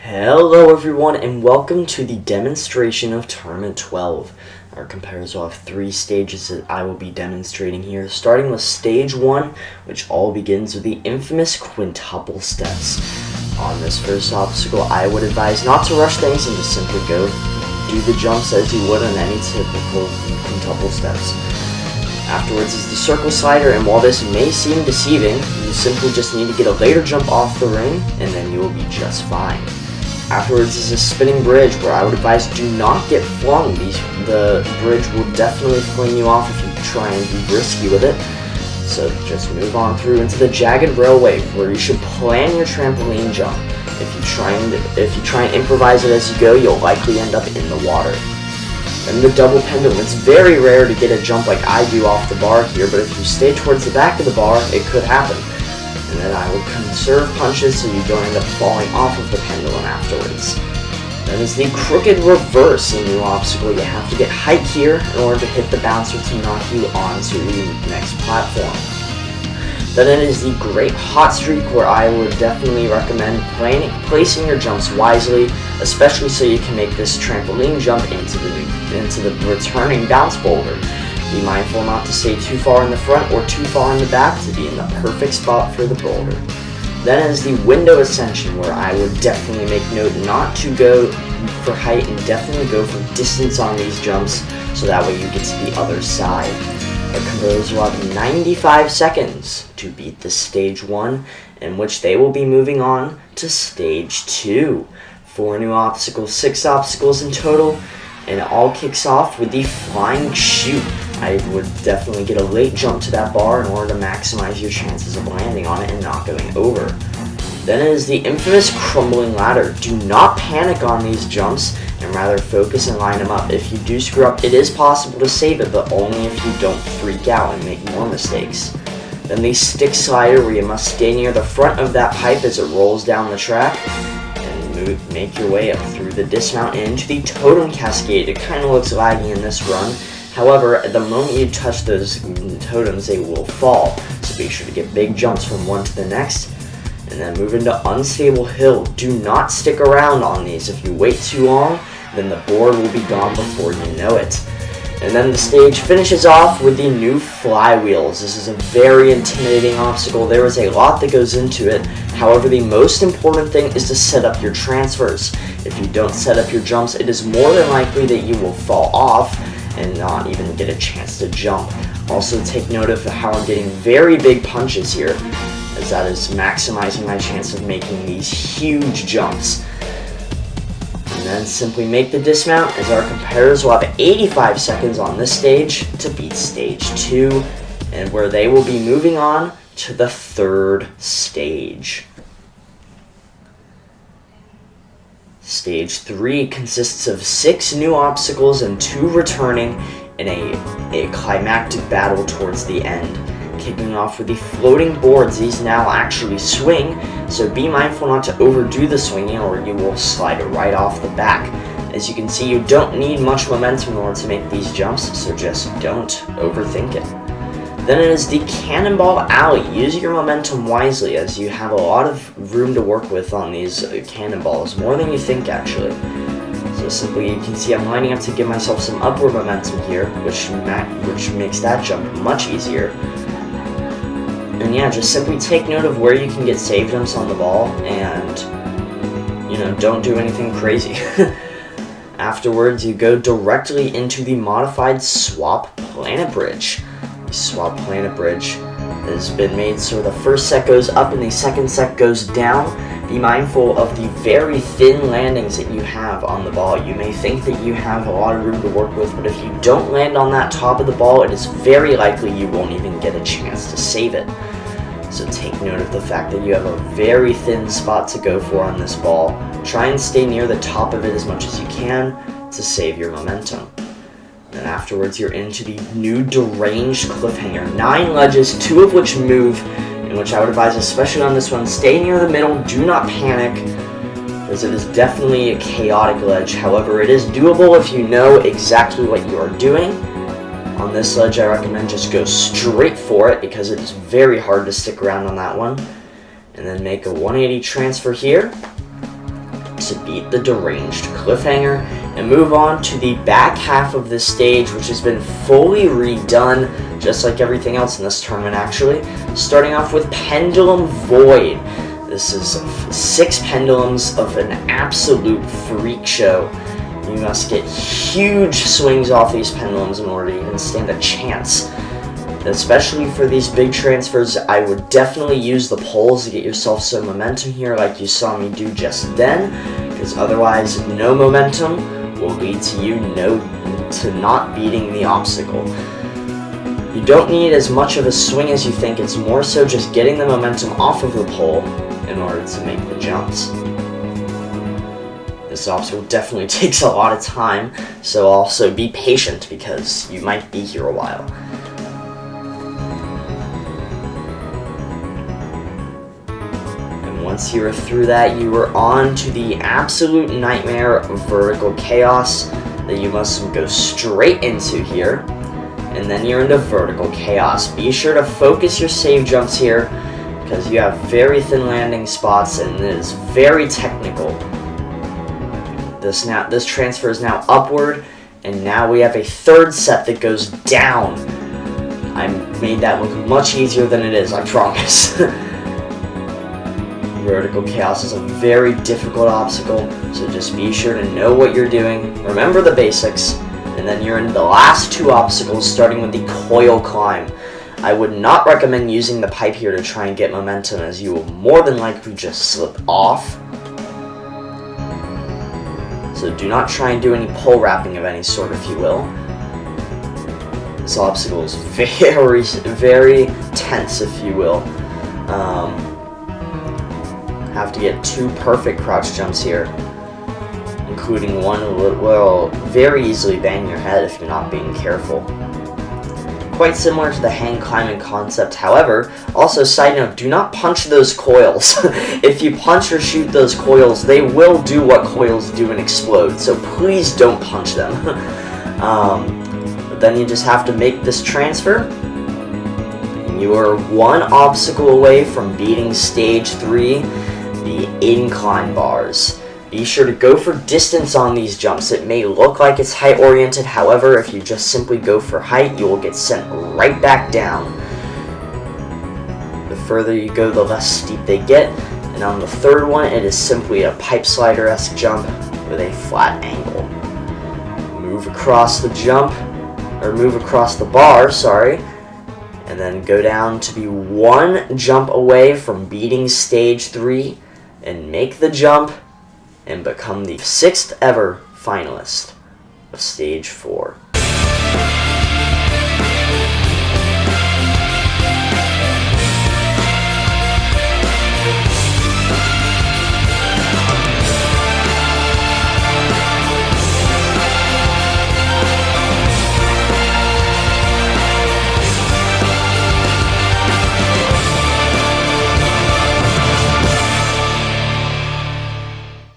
Hello everyone and welcome to the demonstration of Tournament 12. Our competitors will have 3 stages that I will be demonstrating here, starting with stage 1, which all begins with the infamous quintuple steps. On this first obstacle, I would advise not to rush things and just simply go do the jumps as you would on any typical quintuple steps. Afterwards is the circle slider, and while this may seem deceiving, you simply just need to get a later jump off the ring and then you will be just fine. Afterwards is a spinning bridge, where I would advise do not get flung. The bridge will definitely fling you off if you try and be risky with it. So just move on through into the jagged railway, where you should plan your trampoline jump. If you try and improvise it as you go, you'll likely end up in the water. Then the double pendulum. It's very rare to get a jump like I do off the bar here, but if you stay towards the back of the bar, it could happen. And then I would conserve punches so you don't end up falling off of the pendulum afterwards. Then is the crooked reverse, a new obstacle. You have to get height here in order to hit the bouncer to knock you onto the next platform. Then it is the great hot streak, where I would definitely recommend placing your jumps wisely, especially so you can make this trampoline jump into the returning bounce boulder. Be mindful not to stay too far in the front or too far in the back to be in the perfect spot for the boulder. Then is the window ascension, where I would definitely make note not to go for height and definitely go for distance on these jumps, so that way you get to the other side. Our competitors will have 95 seconds to beat the stage 1, in which they will be moving on to stage 2. 4 new obstacles, 6 obstacles in total, and it all kicks off with the flying chute. I would definitely get a late jump to that bar in order to maximize your chances of landing on it and not going over. Then it is the infamous crumbling ladder. Do not panic on these jumps, and rather focus and line them up. If you do screw up, it is possible to save it, but only if you don't freak out and make more mistakes. Then the stick slider, where you must stay near the front of that pipe as it rolls down the track, and make your way up through the dismount and into the totem cascade. It kind of looks laggy in this run. However, the moment you touch those totems, they will fall. So be sure to get big jumps from one to the next. And then move into unstable hill. Do not stick around on these. If you wait too long, then the board will be gone before you know it. And then the stage finishes off with the new flywheels. This is a very intimidating obstacle. There is a lot that goes into it. However, the most important thing is to set up your transfers. If you don't set up your jumps, it is more than likely that you will fall off and not even get a chance to jump. Also take note of how I'm getting very big punches here, as that is maximizing my chance of making these huge jumps. And then simply make the dismount, as our competitors will have 85 seconds on this stage to beat stage 2, and where they will be moving on to the 3rd stage. Stage 3 consists of 6 new obstacles and 2 returning in a climactic battle towards the end. Kicking off with the floating boards. These now actually swing, so be mindful not to overdo the swinging or you will slide right off the back. As you can see, you don't need much momentum in order to make these jumps, so just don't overthink it. Then it is the Cannonball Alley. Use your momentum wisely, as you have a lot of room to work with on these cannonballs, more than you think actually. So simply, you can see I'm lining up to give myself some upward momentum here, which makes that jump much easier. And yeah, just simply take note of where you can get save jumps on the ball, and don't do anything crazy. Afterwards, you go directly into the modified Swap Planet Bridge. The Swap Planet Bridge has been made so the first set goes up and the second set goes down. Be mindful of the very thin landings that you have on the ball. You may think that you have a lot of room to work with, but if you don't land on that top of the ball, it is very likely you won't even get a chance to save it. So take note of the fact that you have a very thin spot to go for on this ball. Try and stay near the top of it as much as you can to save your momentum. And afterwards, you're into the new deranged cliffhanger. 9 ledges, 2 of which move, in which I would advise, especially on this one, stay near the middle, do not panic, as it is definitely a chaotic ledge. However, it is doable if you know exactly what you are doing. On this ledge, I recommend just go straight for it, because it is very hard to stick around on that one. And then make a 180 transfer here to beat the deranged cliffhanger and move on to the back half of this stage, which has been fully redone, just like everything else in this tournament actually. Starting off with Pendulum Void. This is 6 pendulums of an absolute freak show. You must get huge swings off these pendulums in order to even stand a chance. Especially for these big transfers, I would definitely use the poles to get yourself some momentum here like you saw me do just then, because otherwise no momentum will lead to you not beating the obstacle. You don't need as much of a swing as you think, it's more so just getting the momentum off of the pole in order to make the jumps. This obstacle definitely takes a lot of time, so also be patient because you might be here a while. Once you are through that, you are on to the absolute nightmare Vertical Chaos that you must go straight into here. And then you're into Vertical Chaos. Be sure to focus your save jumps here because you have very thin landing spots and it is very technical. This transfer is now upward, and now we have a third set that goes down. I made that look much easier than it is, I promise. Vertical Chaos is a very difficult obstacle, so just be sure to know what you're doing, remember the basics, and then you're in the last 2 obstacles, starting with the Coil Climb. I would not recommend using the pipe here to try and get momentum, as you will more than likely just slip off. So do not try and do any pole wrapping of any sort, if you will. This obstacle is very, very tense, if you will. Have to get 2 perfect crouch jumps here, including one that will very easily bang your head if you're not being careful. Quite similar to the hang climbing concept, however, also side note, do not punch those coils. If you punch or shoot those coils, they will do what coils do and explode, so please don't punch them. But then you just have to make this transfer. You are 1 obstacle away from beating stage 3, the incline bars. Be sure to go for distance on these jumps. It may look like it's height oriented, however, if you just simply go for height, you will get sent right back down. The further you go, the less steep they get, and on the third one, it is simply a pipe slider-esque jump with a flat angle. Move across the bar, sorry, and then go down to be 1 jump away from beating stage 3, and make the jump and become the 6th ever finalist of stage 4.